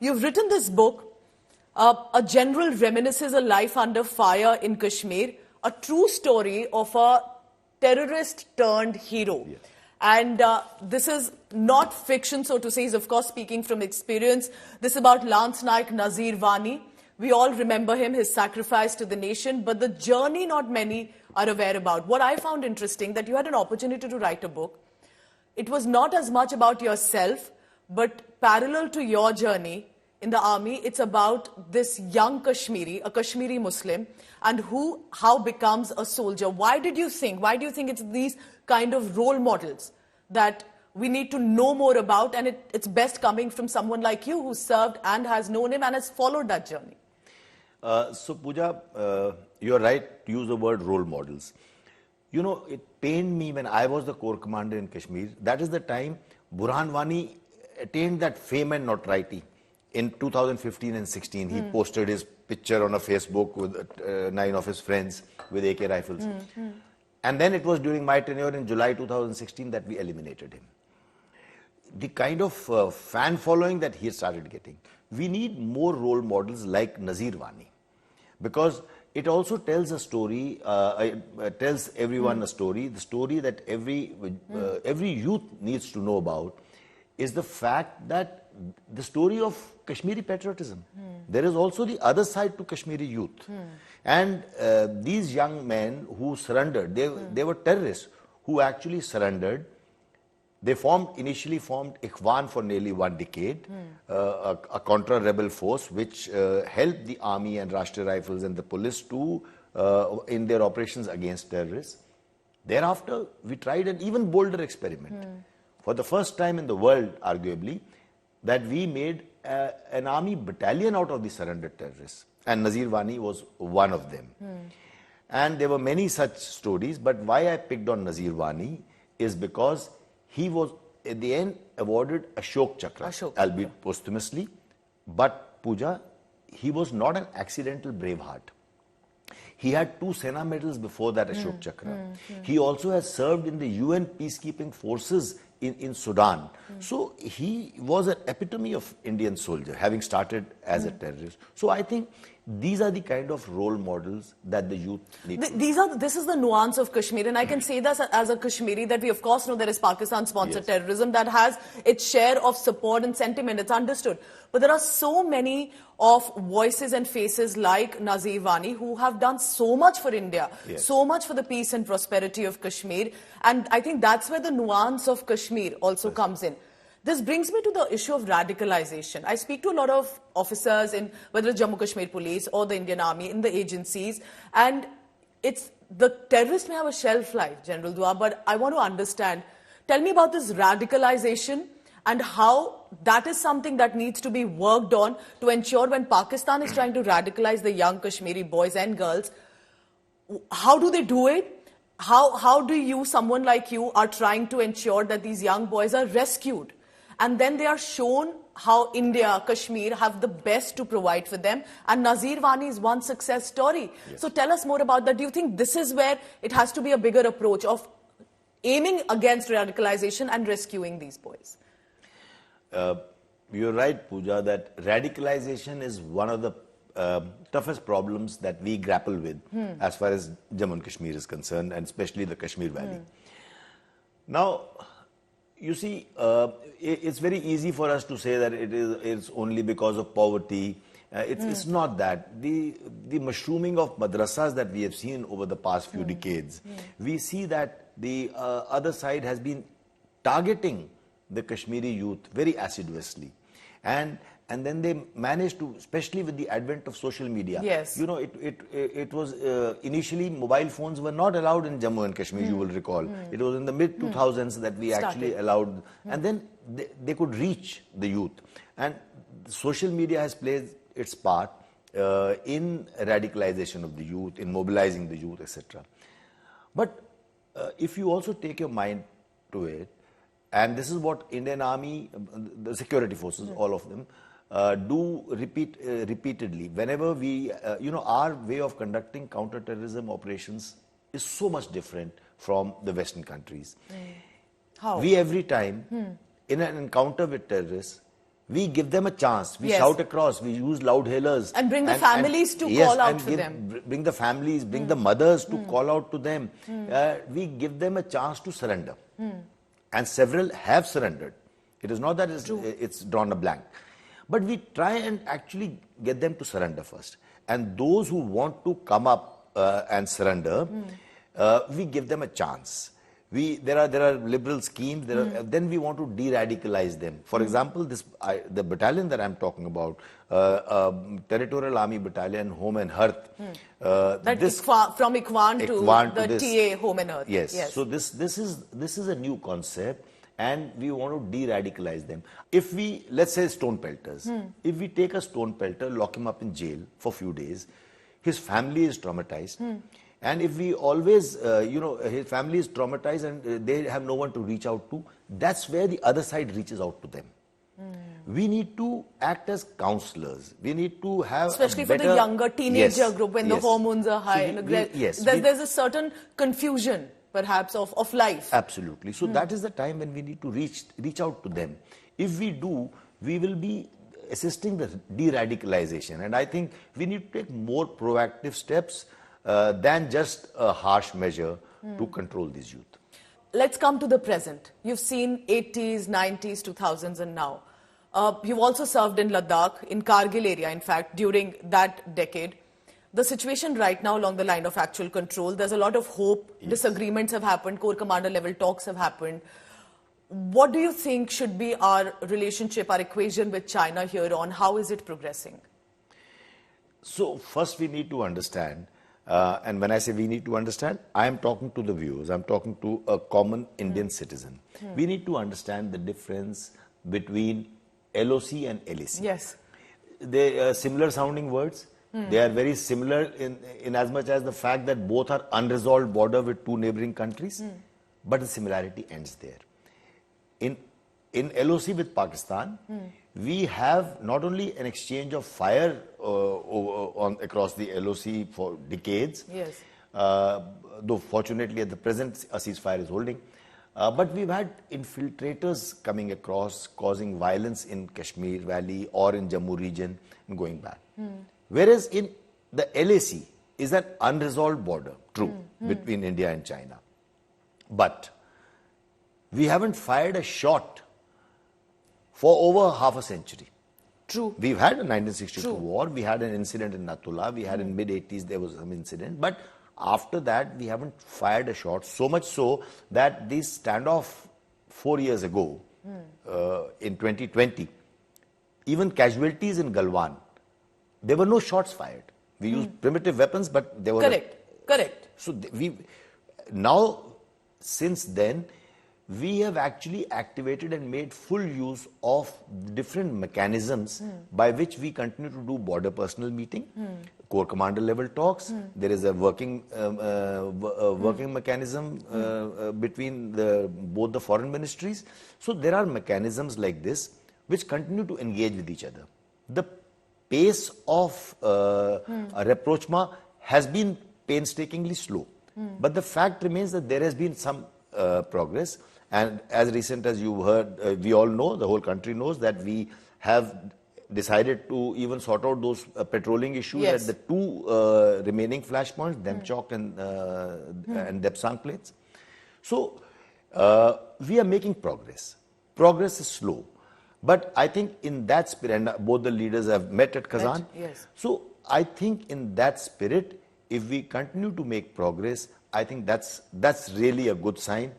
You've written this book, A General Reminisces a Life Under Fire in Kashmir, a true story of a terrorist turned hero. Yes. And this is not fiction, so to say. He's, of course, speaking from experience. This is about Lance Naik Nazir Wani. We all remember him, his sacrifice to the nation, but the journey not many are aware about. What I found interesting, that you had an opportunity to write a book. It was not as much about yourself, but parallel to your journey in the army, it's about this young Kashmiri, a Kashmiri Muslim, and how becomes a soldier. Why do you think it's these kind of role models that we need to know more about, and it's best coming from someone like you who served and has known him and has followed that journey? So Pooja, you're right to use the word role models. You know, it pained me when I was the corps commander in Kashmir. That is the time Burhan Wani attained that fame and notoriety. In 2015 and 16, he posted his picture on a Facebook with 9 of his friends with AK rifles. And then it was during my tenure in July 2016 that we eliminated him. The kind of fan following that he started getting. We need more role models like Nazir Wani, because it also tells a story, tells everyone a story. The story that every youth needs to know about is the fact that the story of Kashmiri patriotism. There is also the other side to Kashmiri youth. And these young men who surrendered, they were terrorists who actually surrendered. They initially formed Ikhwan for nearly 1 decade, a contra-rebel force which helped the army and Rashtriya Rifles and the police to in their operations against terrorists. Thereafter, we tried an even bolder experiment. For the first time in the world, arguably, that we made an army battalion out of the surrendered terrorists. And Nazir Wani was one of them. And there were many such stories, but why I picked on Nazir Wani is because he was, at the end, awarded Ashok Chakra, albeit posthumously. But, Pooja, he was not an accidental braveheart. He had 2 Sena medals before that Ashok Chakra. He also has served in the UN peacekeeping forces in Sudan. So he was an epitome of Indian soldier, having started as a terrorist. So I think these are the kind of role models that the youth need. This is the nuance of Kashmir, and I can say that as a Kashmiri, that we of course know there is Pakistan-sponsored terrorism that has its share of support and sentiment. It's understood. But there are so many of voices and faces like Nazir Wani who have done so much for India, so much for the peace and prosperity of Kashmir. And I think that's where the nuance of Kashmir also comes in. This brings me to the issue of radicalization. I speak to a lot of officers in whether it's Jammu Kashmir Police or the Indian Army, in the agencies, and the terrorists may have a shelf life, General Dua, but I want to understand, tell me about this radicalization and how that is something that needs to be worked on to ensure when Pakistan is trying to radicalize the young Kashmiri boys and girls, how do they do it? How do you, someone like you, are trying to ensure that these young boys are rescued? And then they are shown how India, Kashmir have the best to provide for them. And Nazir Wani is one success story. So tell us more about that. Do you think this is where it has to be a bigger approach of aiming against radicalization and rescuing these boys? You're right, Pooja, that radicalization is one of the toughest problems that we grapple with as far as Jammu and Kashmir is concerned, and especially the Kashmir Valley. Now, you see, it's very easy for us to say that it's only because of poverty. It's not that. The mushrooming of madrasas that we have seen over the past few decades, we see that the other side has been targeting the Kashmiri youth very assiduously. And then they managed to, especially with the advent of social media. You know, it was initially mobile phones were not allowed in Jammu and Kashmir, you will recall. It was in the mid-2000s that we actually allowed, and then they could reach the youth. And social media has played its part in radicalization of the youth, in mobilizing the youth, etc. But if you also take your mind to it, and this is what Indian Army, the security forces, all of them, do repeatedly. Whenever we, our way of conducting counter-terrorism operations is so much different from the Western countries. How? We every time, in an encounter with terrorists, we give them a chance. We Yes. shout across. We use loud hailers. And bring the families to yes, call out and for them. Bring the families, bring the mothers to call out to them. We give them a chance to surrender. And several have surrendered. It is not that it's drawn a blank. But we try and actually get them to surrender first. And those who want to come up and surrender, we give them a chance. There are liberal schemes. Then we want to de-radicalize them. For example, the battalion that I'm talking about, Territorial Army Battalion, Home and Hearth. From Ikwan to the TA Home and Earth. Yes. So this is a new concept, and we want to de-radicalize them. If we, let's say, stone pelters, if we take a stone pelter, lock him up in jail for a few days, his family is traumatized. And if we always, his family is traumatized and they have no one to reach out to, that's where the other side reaches out to them. We need to act as counselors. We need to have especially for the younger teenager group when the hormones are high. There's a certain confusion, perhaps, of life. Absolutely. So that is the time when we need to reach out to them. If we do, we will be assisting the de-radicalization. And I think we need to take more proactive steps than just a harsh measure to control these youth. Let's come to the present. You've seen 80s, 90s, 2000s and now. You've also served in Ladakh, in Kargil area, in fact, during that decade. The situation right now along the line of actual control, there's a lot of hope. Yes. Disagreements have happened. Corps commander level talks have happened. What do you think should be our relationship, our equation with China here on? How is it progressing? So first we need to understand, and when I say we need to understand, I am talking to the viewers. I'm talking to a common Indian citizen. We need to understand the difference between LOC and LAC. Yes. They are similar sounding words. They are very similar in as much as the fact that both are unresolved border with two neighboring countries, but the similarity ends there. In LOC with Pakistan, we have not only an exchange of fire across the LOC for decades, yes. Though fortunately at the present a ceasefire is holding, but we've had infiltrators coming across, causing violence in Kashmir Valley or in Jammu region and going back. Whereas in the LAC is an unresolved border, true, between India and China. But we haven't fired a shot for over half a century. True. We've had a 1962 war, we had an incident in Natula, we had in mid-80s there was some incident, but after that we haven't fired a shot, so much so that this standoff 4 years ago, in 2020, even casualties in Galwan, there were no shots fired. We used primitive weapons, but there were... Correct. So now, since then, we have actually activated and made full use of different mechanisms by which we continue to do border personnel meeting, Corps commander level talks. There is a working mechanism between both the foreign ministries. So there are mechanisms like this which continue to engage with each other. The pace of rapprochement has been painstakingly slow, but the fact remains that there has been some progress. And as recent as you heard, we all know, the whole country knows that we have decided to even sort out those patrolling issues at the two remaining flashpoints, Demchok and Depsang plains. So we are making progress. Progress is slow. But I think in that spirit, and both the leaders have met at Kazan. Yes. So I think in that spirit, if we continue to make progress, I think that's really a good sign.